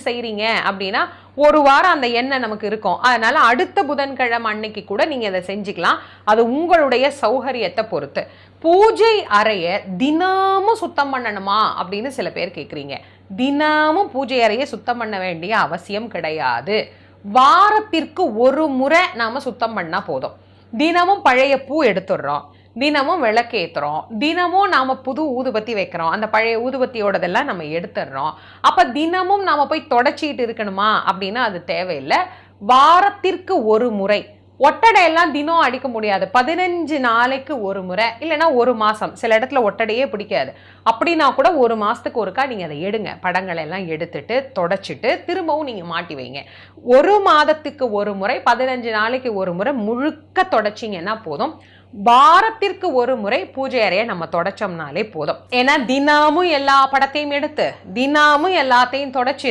அன்னைக்கு செய்றீங்க அப்படின்னா ஒரு வாரம் அந்த எண்ணெய் நமக்கு இருக்கும். அதனால அடுத்த புதன்கிழமை அன்னைக்கு கூட நீங்க அதை செஞ்சுக்கலாம். அது உங்களுடைய சௌகரியத்தை பொறுத்து. பூஜை அறைய தினமும் சுத்தம் பண்ணணுமா அப்படின்னு சில பேர் கேட்குறீங்க. தினமும் பூஜை அறையை சுத்தம் பண்ண வேண்டிய அவசியம் கிடையாது. வாரத்திற்கு ஒரு முறை நாம சுத்தம் பண்ணா போதும். தினமும் பழைய பூ எடுத்துடுறோம், தினமும் விளக்கேத்துறோம், தினமும் நாம புது ஊதுபத்தி வைக்கிறோம், அந்த பழைய ஊதுபத்தியோடதெல்லாம் நம்ம எடுத்துடுறோம். அப்ப தினமும் நாம போய் தொடச்சிட்டு இருக்கணுமா அப்படின்னா அது தேவையில்லை. வாரத்திற்கு ஒரு முறை. ஒட்டடையெல்லாம் தினம் அடிக்க முடியாது. 15 நாளைக்கு ஒரு முறை, இல்லைன்னா ஒரு மாசம். சில இடத்துல ஒட்டடையே பிடிக்காது. அப்படின்னா கூட ஒரு மாசத்துக்கு ஒருக்கா நீங்க அதை எடுங்க. படங்களை எல்லாம் எடுத்துட்டு தொடச்சிட்டு திரும்பவும் நீங்க மாட்டி வைங்க. ஒரு மாதத்துக்கு ஒரு முறை, 15 நாளைக்கு ஒரு முறை முழுக்க தொடச்சிங்கன்னா போதும். வாரத்திற்கு ஒரு முறை பூஜை அறையை நம்ம தொடச்சோம்னாலே போதும். ஏன்னா தினமும் எல்லா படத்தையும் எடுத்து தினமும் எல்லாத்தையும் தொடச்சு